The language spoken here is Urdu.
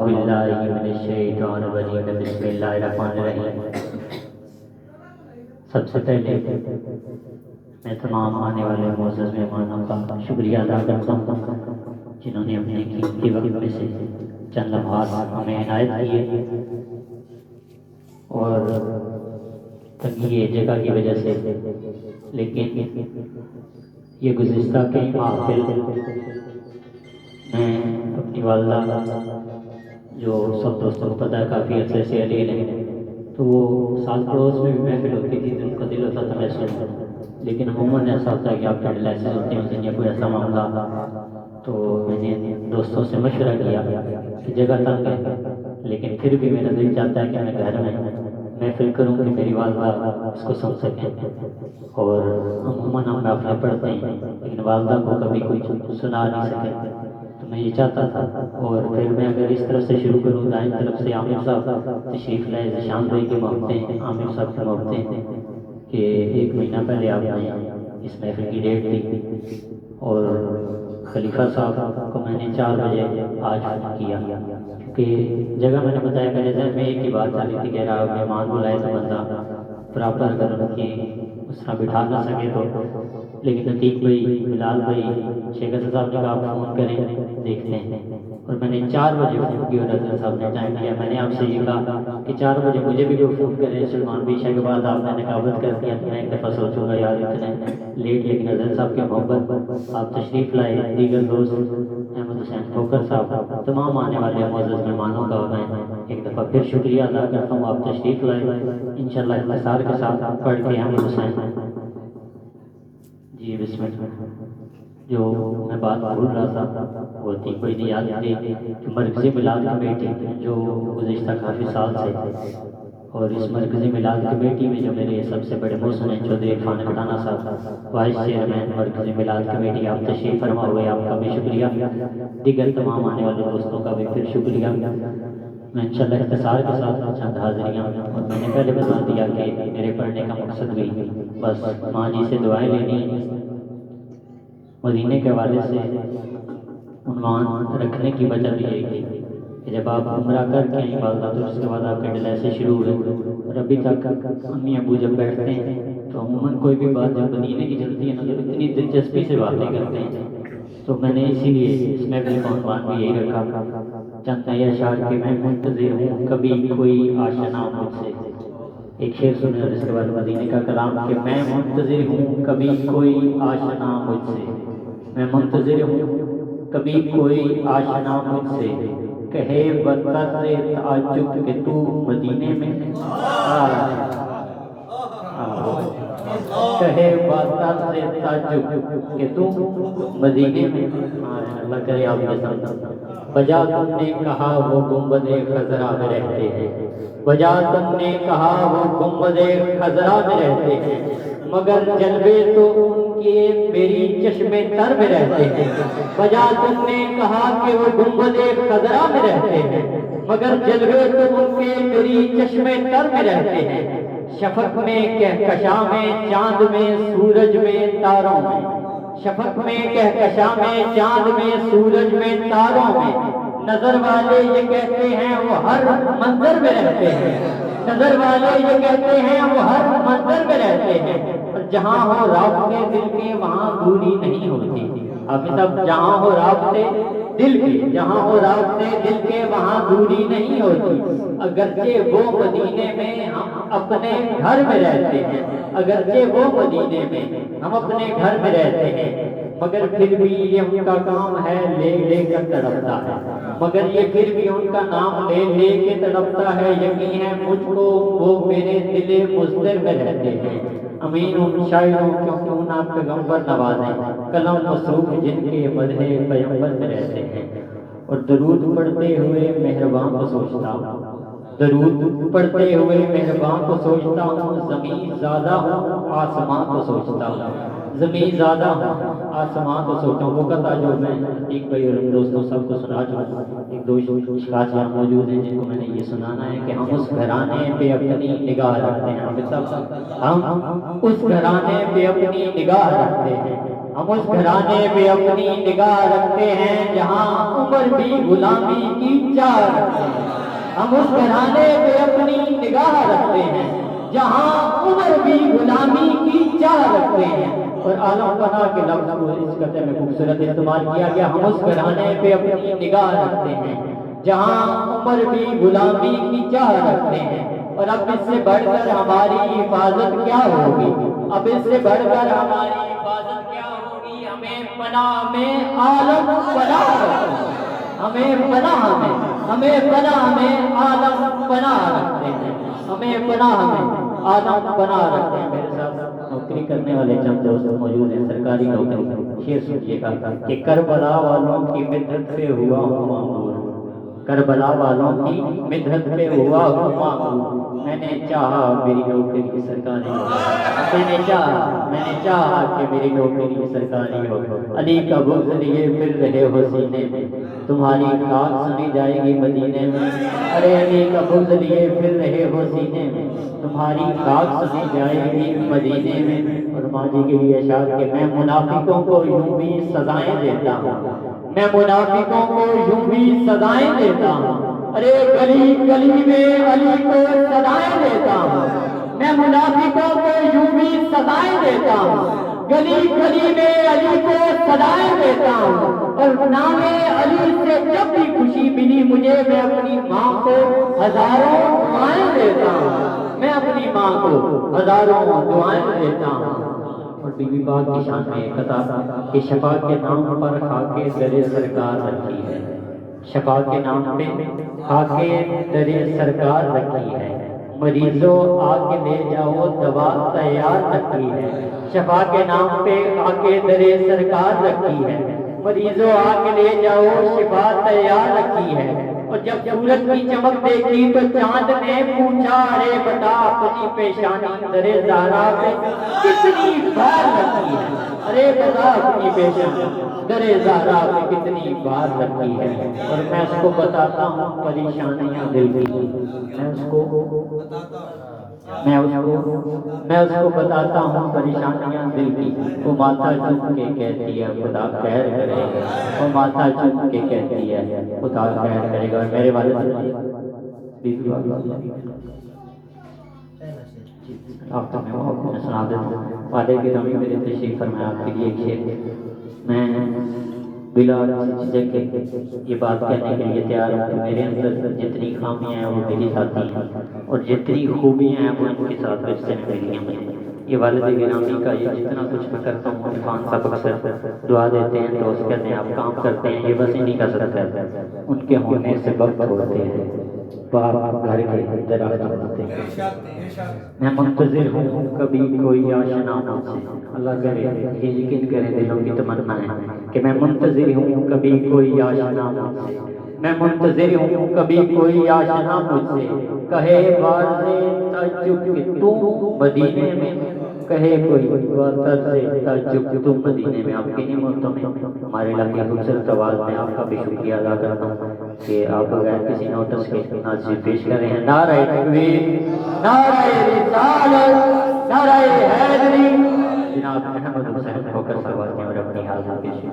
باللہ من الشیطان الرجیم بسم اللہ الرحمن الرحیم۔ سب سے پہلے میں تمام آنے والے معزز مہمانوں کا شکریہ ادا کرتا ہوں جنہوں نے اپنے قیمتی وقت میں سے چند لمحات ہمیں عنایت کیے اور تنگی جگہ کی وجہ سے، لیکن یہ گزشتہ کئی محفل میں اپنی والدہ جو سب دوستوں کو پتہ ہے کافی عرصے سے علی ہے، تو وہ سال پڑوس میں بھی محفل ہوتی تھی تو ان کا دل ہوتا تھا میں سنوں، لیکن عموماً ایسا ہوتا ہے کہ آپ کے ڈیلائسز ہوتے ہیں اس دن یا کوئی ایسا معاملہ، تو میں نے دوستوں سے مشورہ کیا کہ جگہ تنگ ہے لیکن پھر بھی میرا دل چاہتا ہے کہ میں گھر میں محفل کروں کہ میری والدہ اس کو سن سکیں، اور عموماً ہم محفلیں پڑھتے ہیں لیکن والدہ کو کبھی کوئی سنا نہیں سکے، تو میں یہ چاہتا تھا۔ اور پھر میں اگر اس طرف سے شروع کروں، دائیں طرف سے عامر صاحب تشریف لائے، ذیشان بھائی کی محبتیں، عامر صاحب کی محبتیں کہ ایک مہینہ پہلے آپ نے اس محفل کی ڈیٹ دی، اور خلیفہ صاحب کو میں نے 4 بجے آج فون کیا کہ جگہ میں نے بتایا، میرے ذہن میں ایک ہی بات چلی تھی کہ رہا مہمان بلائے تو بندہ پراپر اگر ان کی اس طرح بٹھا نہ سکے تو، لیکن عتیق بھائی، بلال بھائی، شیخ حسن صاحب نے کہا آپ فون کریں دیکھتے ہیں، اور میں نے 4 بجے فون کیا اور حسن صاحب نے ٹائم دیا۔ میں نے آپ سے یہ کہا کہ 4 بجے مجھے بھی کوئی فون کرے، سلمان بھی عشاء کے بعد آپ نے نقابت کر دیا تو میں ایک دفعہ سوچوں گا یار اتنے لیٹ، لیکن حضرت صاحب کی محبت، آپ تشریف لائے، دیگر دوست احمد حسین ٹھوکر صاحب، تمام آنے والے معزز مہمانوں کا میں ایک دفعہ پھر شکریہ ادا کرتا ہوں، آپ تشریف لائے۔ انشاءاللہ اختصار کے ساتھ پڑھ کے احمد حسین جی بسم اللہ۔ جو میں بات بھول رہا تھا وہ تھی کوئی نہیں یاد تھی کہ مرکزی میلاد کمیٹی جو گزشتہ کافی سال سے، اور اس مرکزی میلاد کمیٹی میں جو میرے سب سے بڑے محسن ہیں چودھری عرفان کھٹانہ صاحب، وائس چیئرمین مرکزی میلاد کمیٹی، آپ تشریف فرما ہوئے، آپ کا بھی شکریہ، دیگر تمام آنے والے دوستوں کا بھی پھر شکریہ۔ میں انشاءاللہ اختصار کے ساتھ چند حاضریاں، اور میں نے پہلے بتا دیا کہ میرے پڑھنے کا مقصد بھی بس ماں جی سے دعائیں لینی، مدینے کے حوالے سے عنوان رکھنے کی وجہ بھی یہ تھی کہ جب آپ عمرہ کر کے آئیں والدہ تو اس کے بعد آپ کے ڈیلے سے شروع ہوئے، اور ابھی تک امی ابو جب بیٹھتے ہیں تو عموماً کوئی بھی بات جب مدینے کی چلتی ہے نا تو اتنی دلچسپی سے باتیں کرتے ہیں، تو میں نے اسی لیے اس محفل کا عنوان بھی یہی رکھا، چند نئے اشعار کہ میں منتظر ہوں کبھی کوئی آشنا مجھ سے، ایک شعر سنے اور اس کے بعد مدینے کا کلام کہ میں منتظر ہوں کبھی کوئی آشنا مجھ سے، میں منتظر ہوں کبھی کوئی آشنا مجھ سے، کہے بطرز تعجب کہ تو مدینے میں، کہے بطرز تعجب کہ تو مدینے میں، اللہ کرے آپ کے ساتھ بجا تم نے کہا وہ گنبد خضرا میں رہتے ہیں، بجا تم نے کہا وہ گنبد خضرا میں رہتے ہیں، مگر جلوے تو ان کے میری چشم تر میں رہتے ہیں، بجا تم نے کہا کہ وہ گنبد خضرا میں رہتے ہیں، مگر جلوے تو ان کے میری چشم تر میں رہتے ہیں، شفق میں کہکشاں میں چاند میں سورج میں تاروں میں، شفق میں کہکشاں میں چاند میں سورج میں تاروں میں، نظر والے یہ کہتے ہیں وہ ہر منظر میں رہتے ہیں، نظر والے یہ کہتے ہیں وہ ہر منظر میں رہتے ہیں، اور جہاں ہو رابطے دل کے وہاں دوری نہیں ہوتی، اب تب جہاں ہو رابطے دل کے، جہاں ہو رابطے دل کے وہاں دوری نہیں ہوتی، اگرچہ وہ مدینے میں ہم اپنے گھر میں رہتے ہیں، اگرچہ وہ مدینے میں ہم اپنے گھر میں رہتے ہیں، مگر پھر بھی یہ ان کا کام ہے لے لے کر تڑپتا ہے، مگر یہ پھر بھی ان کا نام لے لے کے تڑپتا ہے، یقین ہے مجھ کو وہ میرے دل مضطر میں رہتے ہیں، امین ان شاعروں کیوں نہ پیغمبر نوازیں، قلم مصروف جن کے مدح پیغمبر میں رہتے ہیں، اور درود پڑھتے ہوئے مہرباں کو سوچتا ہوں، درود پڑھتے ہوئے مہرباں کو سوچتا ہوں، زمین زیادہ ہوں آسمان کو سوچتا ہوں، زمین زیادہ ہوں آسمان کو سوچتا ہوں۔ وہ قطعہ جو میں عتیق بھائی اور دوستوں سب کو سنا چکا ہوں، ایک دو اشخاص یہاں موجود ہیں جن کو میں نے یہ سنانا ہے کہ ہم اس گھرانے پہ اپنی نگاہ رکھتے ہیں، ہم اس گھرانے پہ اپنی نگاہ رکھتے ہیں، ہم اس گھرانے پہ اپنی نگاہ رکھتے ہیں جہاں عمر بھی غلامی کی چاہ رکھتے ہیں، ہم اس گھرانے پہ اپنی نگاہ رکھتے ہیں جہاں عمر بھی غلامی کی چاہ رکھتے ہیں۔ اور عالم پناہ کے لفظ کو اس قطعے میں خوبصورت استعمال کیا گیا، ہم اس گھرانے پہ اپنی نگاہ رکھتے ہیں جہاں عمر بھی غلامی کی چاہ رکھتے ہیں، اور اب اس سے بڑھ کر ہماری حفاظت کیا ہوگی، اب اس سے بڑھ کر ہماری حفاظت کیا ہوگی، ہمیں پناہ میں عالم پناہ رکھتے ہیں، ہمیں پناہ میں عالم پناہ رکھتے ہیں، ہمیں پناہ میں عالم پناہ رکھتے ہیں۔ میرے ساتھ نوکری کرنے والے چند دوست موجود ہیں، سرکاری نوکری، شعر سنیے گا کہ کربلا والوں کی مدحت پہ ہوا ہوں معمور، کربلا والوں کی مدحت پہ ہوا ہوں معمور، میں نے چاہا میری نوکری سرکاری ہو، میں نے چاہا کہ میری نوکری سرکاری ہو، علی کا بغض لیے پھر رہے ہو سینے میں، تمہاری خاک سنی جائے گی مدینے میں، ارے علی کا بغض لیے پھر رہے ہو سینے میں، تمہاری خاک سنی جائے گی مدینے میں۔ اور ماضی کے لیے اشعار کہ میں منافقوں کو یوں بھی سزائیں دیتا ہوں، میں منافقوں کو یوں بھی سزائیں دیتا ہوں، ارے گلی گلی میں علی کو سزائیں دیتا ہوں، میں منافقوں کو یوں بھی سزائیں دیتا ہوں، گلی گلی میں علی کو سزائیں دیتا ہوں، اور نام علی سے جب بھی خوشی ملی مجھے میں اپنی ماں کو ہزاروں دعائیں دیتا ہوں، میں اپنی ماں کو ہزاروں دعائیں دیتا ہوں۔ اور بی بی پاک کی شان میں ایک قطع کہ شفا کے نام پر خاکے در سرکار رکھی ہے، شفا کے نام پہ خاکے در سرکار رکھی ہے، مریضوں آ کے لے جاؤ دوا تیار رکھی ہے، شفا کے نام پہ خاکے در سرکار رکھی ہے، مریضوں آ کے لے جاؤ شفا تیار رکھی ہے۔ اور جب سورج کی چمک دیکھی تو چاند نے پوچھا ارے بتا اپنی پیشانی در زہرا پہ کتنی بار رکھی ہے، ارے بتا اپنی پیشانی در زہرا پہ کتنی بار رکھی ہے۔ اور میں اس کو بتاتا ہوں پریشانیاں دل کی، میں اس کو بتاتا ہوں پریشانیاں دل کی، وہ ماتھا چوم کے کہتی ہے خدا خیر کرے گا، وہ ماتھا چوم کے کہتی ہے خدا خیر کرے گا۔ اور میرے والد آپ تو میں سنا دیتا ہوں، والد گرامی میرے تشریف فرمایا آپ کے لیے ایک شعر میں بلا جھجک کے یہ بات کہنے کے لیے تیار ہوں کہ میرے اندر جتنی خامیاں ہیں وہ میری ذاتی ہیں، اور جتنی خوبیاں ہیں وہ ان کے ساتھ رشتے میں ملی ہیں۔ یہ والد گرامی کا یہ جتنا کچھ میں کرتا ہوں، عرفان صاحب اکثر دعا دیتے ہیں تو اس کے آپ کام کرتے ہیں، یہ بس انہی کا صدقہ ہے، ان کے ہونے سے وقت ہوتے ہیں، باپ گھر کے درخت ہوتے ہیں۔ میں منتظر ہوں کبھی کوئی آشنا مجھ سے، اللہ کرے یہ یقین کرے دلوں کی تمنا ہے کہ میں منتظر ہوں کبھی کوئی آشنا مجھ سے، میں منتظر ہوں کبھی کوئی آشنا مجھ سے، کہے باز تعجب کہ تم مدینے میں، کہے کوئی طرز تعجب کہ تم مدینے میں۔ آپ کی نعمتوں میں ہمارے علاقے خوبصورت آواز میں آپ کا بھی شکریہ ادا کرتا ہوں کہ آپ بغیر کسی نوٹس کے ناظرین پیش کر رہے ہیں۔ نعرہ تکبیر، نعرہ رسالت، نعرہ حیدری۔ جناب احمد حسین ہو کر سوال میں اور اپنی حاضر پیش